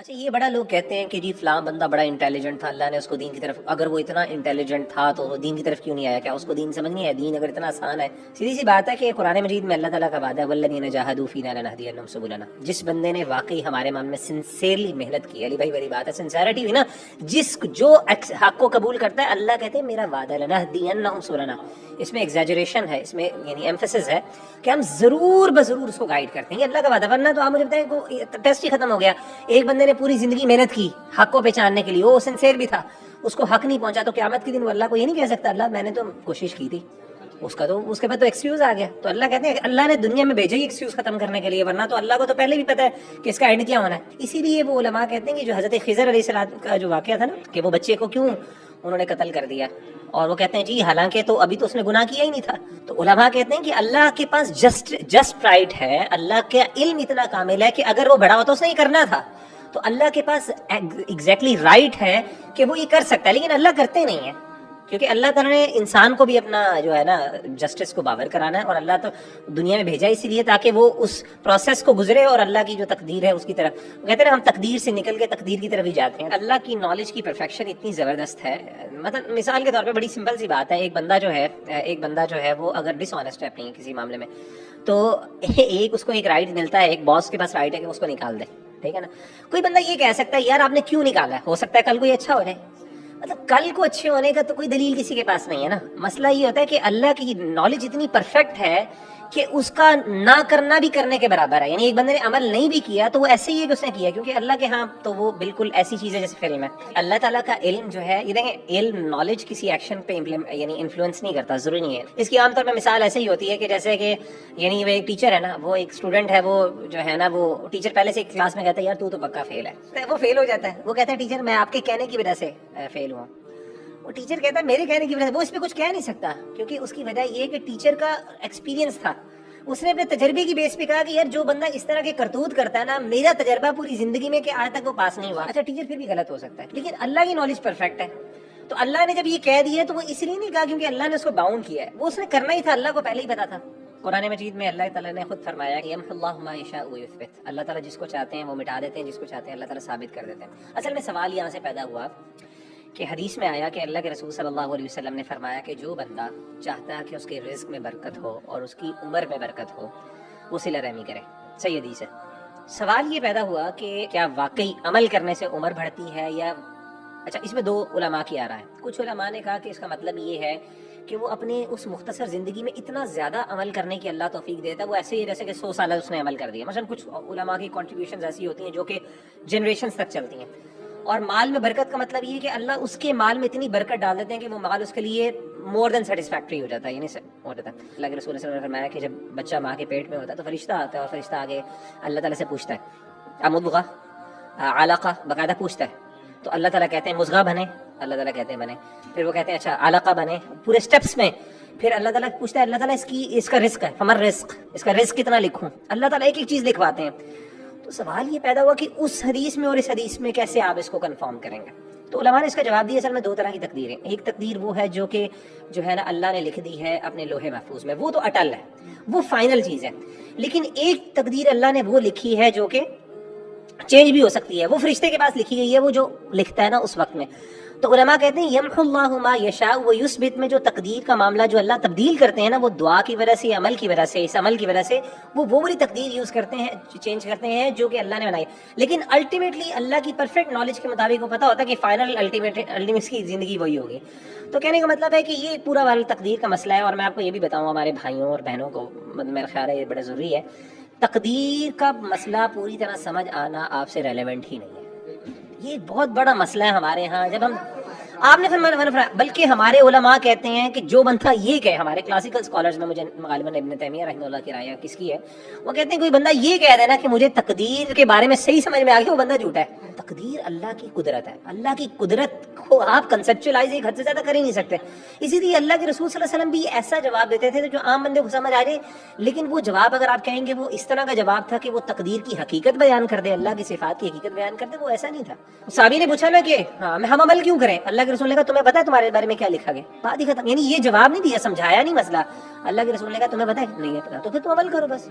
اچھا یہ بڑا لوگ کہتے ہیں کہ جی فلاں بندہ بڑا انٹیلیجنٹ تھا، اللہ نے اس کو دین کی طرف، اگر وہ اتنا انٹیلیجنٹ تھا تو وہ دین کی طرف کیوں نہیں آیا؟ کیا اس کو دین سمجھ نہیں آیا؟ دین اگر اتنا آسان ہے، سیدھی سی بات ہے کہ قرآن مجید میں اللہ تعالیٰ کا وعدہ ہے والذین جاہدوا فینا لنہدینہم سبلنا، جس بندے نے واقعی ہمارے معاملے میں سنسیئرلی محنت کی، علی بھائی بڑی بات ہے سنسیئرٹی ہوئی نا، جو حق کو قبول کرتا ہے، اللہ کہتے ہیں میرا وعدہ لنہدینہم سبلنا، اس میں ایگزیجریشن ہے، اس میں یعنی ایمفیسس ہے کہ ہم ضرور بضرور اس کو گائیڈ کرتے ہیں، یہ اللہ کا وعدہ، ورنہ تو آپ مجھے بتائیں کہ ٹیسٹ ہی ختم ہو گیا، ایک بندے نے پوری زندگی محنت کی حق کو پہچاننے کے لیے، وہ سنسیئر بھی تھا، اس کو حق نہیں پہنچا تو قیامت کے دن وہ اللہ کو یہ نہیں کہہ سکتا اللہ میں نے تو کوشش کی تھی، اس کے بعد تو ایکسکیوز آ گیا، تو اللہ کہتے ہیں اللہ نے دنیا میں بھیجا ہی ایکسکیوز ختم کرنے کے لیے، ورنہ تو اللہ کو تو پہلے بھی پتا ہے کہ اس کا اینڈ کیا ہونا ہے۔ اسی لیے وہ علماء کہتے ہیں کہ جو حضرت خضر علیہ السلام کا جو واقعہ تھا نا کہ وہ بچے کو کیوں انہوں نے قتل کر دیا، اور وہ کہتے ہیں جی حالانکہ تو ابھی تو اس نے گناہ کیا ہی نہیں تھا، تو علماء کہتے ہیں کہ اللہ کے پاس جسٹ رائٹ ہے، اللہ کا علم اتنا کامل ہے کہ اگر وہ بڑا ہوتا اس نے یہ کرنا تھا تو اللہ کے پاس ایگزیکٹلی رائٹ ہے کہ وہ یہ کر سکتا ہے، لیکن اللہ کرتے نہیں ہے، کیونکہ اللہ تعالیٰ نے انسان کو بھی اپنا جو ہے نا جسٹس کو باور کرانا ہے، اور اللہ تو دنیا میں بھیجا اسی لیے تاکہ وہ اس پروسیس کو گزرے اور اللہ کی جو تقدیر ہے اس کی طرف، کہتے ہیں ہم تقدیر سے نکل کے تقدیر کی طرف ہی جاتے ہیں۔ اللہ کی نالج کی پرفیکشن اتنی زبردست ہے، مطلب مثال کے طور پہ بڑی سمپل سی بات ہے، ایک بندہ جو ہے وہ اگر ڈس آنیسٹ ہے اپنی کسی معاملے میں، تو اس کو ایک رائٹ ملتا ہے، ایک باس کے پاس رائٹ ہے کہ اس کو نکال دے، ٹھیک ہے نا۔ کوئی بندہ یہ کہہ سکتا ہے یار آپ نے کیوں نکالا ہے، ہو سکتا ہے کل کو یہ اچھا ہو جائے، مطلب کل کو اچھے ہونے کا تو کوئی دلیل کسی کے پاس نہیں ہے نا۔ مسئلہ یہ ہوتا ہے کہ اللہ کی نالج اتنی پرفیکٹ ہے کہ اس کا نہ کرنا بھی کرنے کے برابر ہے، یعنی ایک بندے نے عمل نہیں بھی کیا تو وہ ایسے ہی ہے کہ اس نے کیا، کیونکہ اللہ کے ہاں تو وہ بالکل ایسی چیز ہے جیسے فلم ہے۔ اللہ تعالیٰ کا علم جو ہے، یہ دیکھیں علم نالج کسی ایکشن پہ یعنی انفلوئنس نہیں کرتا، ضروری نہیں ہے۔ اس کی عام طور پہ مثال ایسے ہی ہوتی ہے کہ جیسے کہ یعنی وہ ایک ٹیچر ہے نا، وہ ایک اسٹوڈنٹ ہے، وہ جو ہے نا وہ ٹیچر پہلے سے ایک کلاس میں کہتا ہے یار تو پکا فیل ہے، وہ فیل ہو جاتا ہے، وہ کہتا ہے ٹیچر میں آپ کے کہنے کی وجہ سے فیل ہوا، وہ ٹیچر کہتا ہے میرے کہنے کی وجہ سے، وہ اس پہ کچھ کہہ نہیں سکتا کیونکہ اس کی وجہ یہ کہ ٹیچر کا ایکسپیرینس تھا، اس نے اپنے تجربے کی بیس پہ کہا کہ یار جو بندہ اس طرح کے کرتوت کرتا ہے نا، میرا تجربہ پوری زندگی میں کہ آج تک وہ پاس نہیں ہوا۔ اچھا ٹیچر پھر بھی غلط ہو سکتا ہے، لیکن اللہ کی نالج پرفیکٹ ہے، تو اللہ نے جب یہ کہہ دیا تو وہ اس لیے نہیں کہا کیونکہ اللہ نے اس کو باؤنڈ کیا ہے، وہ اس نے کرنا ہی تھا، اللہ کو پہلے ہی پتا تھا۔ قرآن مجید میں اللہ تعالیٰ نے خود فرمایا کہ یمحو اللہ ما یشاء ویثبت، اللہ تعالیٰ جس کو چاہتے ہیں وہ مٹا دیتے ہیں، جس کو چاہتے ہیں اللہ تعالیٰ ثابت کر دیتے ہیں۔ اصل میں سوال یہاں سے پیدا ہوا کہ حدیث میں آیا کہ اللہ کے رسول صلی اللہ علیہ وسلم نے فرمایا کہ جو بندہ چاہتا ہے کہ اس کے رزق میں برکت ہو اور اس کی عمر میں برکت ہو وہ صلہ رحمی کرے، صحیح حدیث ہے۔ سوال یہ پیدا ہوا کہ کیا واقعی عمل کرنے سے عمر بڑھتی ہے یا اچھا اس میں دو علماء کی آ رہا ہے، کچھ علماء نے کہا کہ اس کا مطلب یہ ہے کہ وہ اپنے اس مختصر زندگی میں اتنا زیادہ عمل کرنے کی اللہ توفیق دیتا ہے، وہ ایسے ہی جیسے کہ 100 سالہ اس نے عمل کر دیا، مثلا کچھ علماء کی کنٹریبیوشنز ایسی ہوتی ہیں جو کہ جنریشنز تک چلتی ہیں۔ اور مال میں برکت کا مطلب یہ ہے کہ اللہ اس کے مال میں اتنی برکت ڈال دیتے ہیں کہ وہ مال اس کے لیے مور دین سیٹسفیکٹری ہو جاتا ہے، یعنی ہو جاتا ہے۔ اللہ کے رسول صلی اللہ علیہ وسلم نے فرمایا کہ جب بچہ ماں کے پیٹ میں ہوتا ہے تو فرشتہ آتا ہے اور فرشتہ آگے اللہ تعالیٰ سے پوچھتا ہے مضغہ علقہ، باقاعدہ پوچھتا ہے، تو اللہ تعالیٰ کہتے ہیں مضغہ بنے، اللہ تعالیٰ کہتے ہیں بنے، پھر وہ کہتے ہیں اچھا علقہ بنے، پورے سٹیپس میں، پھر اللہ تعالیٰ پوچھتا ہے اللہ تعالیٰ اس کا رزق ہے، فمر رزق، اس کا رزق کتنا لکھوں، اللہ تعالیٰ ایک ایک چیز لکھواتے ہیں۔ تو سوال یہ پیدا ہوا کہ اس حدیث میں اور اس حدیث میں کیسے آپ اس کو کنفرم کریں گے؟ تو علماء نے اس کا جواب دیا اصل میں دو طرح کی تقدیر ہے، ایک تقدیر وہ ہے جو کہ جو ہے نا اللہ نے لکھ دی ہے اپنے لوح محفوظ میں، وہ تو اٹل ہے، وہ فائنل چیز ہے، لیکن ایک تقدیر اللہ نے وہ لکھی ہے جو کہ چینج بھی ہو سکتی ہے، وہ فرشتے کے پاس لکھی گئی ہے، وہ جو لکھتا ہے نا اس وقت میں۔ تو علماء کہتے ہیں یمحو اللہ ما یشاء ویثبت میں جو تقدیر کا معاملہ جو اللہ تبدیل کرتے ہیں نا، وہ دعا کی وجہ سے، عمل کی وجہ سے، اس عمل کی وجہ سے وہ والی تقدیر یوز کرتے ہیں، چینج کرتے ہیں جو کہ اللہ نے بنائی، لیکن الٹیمیٹلی اللہ کی پرفیکٹ نالج کے مطابق وہ پتہ ہوتا ہے کہ فائنل الٹیمیٹ کی زندگی وہی ہوگی۔ تو کہنے کا مطلب ہے کہ یہ پورا والا تقدیر کا مسئلہ ہے، اور میں آپ کو یہ بھی بتاؤں ہمارے بھائیوں اور بہنوں کو، میرا خیال ہے یہ بڑا ضروری ہے، تقدیر کا مسئلہ پوری طرح سمجھ آنا آپ سے ریلیونٹ ہی نہیں ہے، یہ بہت بڑا مسئلہ ہے ہمارے ہاں۔ جب ہم آپ نے فرمایا، بلکہ ہمارے علماء کہتے ہیں کہ جو بندہ یہ کہے، ہمارے کلاسیکل سکالرز میں مجھے غالباً ابن تیمیہ رحمہ اللہ کی رائے کس کی ہے، وہ کہتے ہیں کوئی بندہ یہ کہہ دینا کہ مجھے تقدیر کے بارے میں صحیح سمجھ میں آ گیا، وہ بندہ جھوٹا ہے۔ تقدیر اللہ کی قدرت ہے، اللہ کی قدرت کو آپ کنسپچولائز ایک حد سے زیادہ کر ہی نہیں سکتے، اسی لیے اللہ کے رسول صلی اللہ علیہ وسلم بھی ایسا جواب دیتے تھے جو عام بندے کو سمجھ آ جائے، لیکن وہ جواب اگر آپ کہیں گے وہ اس طرح کا جواب تھا کہ وہ تقدیر کی حقیقت بیان کر دے، اللہ کی صفات کی حقیقت بیان کر دے، وہ ایسا نہیں تھا۔ صحابی نے پوچھا نا کہ ہم عمل کیوں کریں، اللہ کے رسول نے کہا تمہیں پتہ ہے تمہارے بارے میں کیا لکھا گیا، بات ہی ختم، یعنی یہ جواب نہیں دیا، سمجھایا نہیں مسئلہ، اللہ کے رسول نے کہا تمہیں پتہ ہے نہیں ہے پتہ تو پھر تم عمل کرو بس۔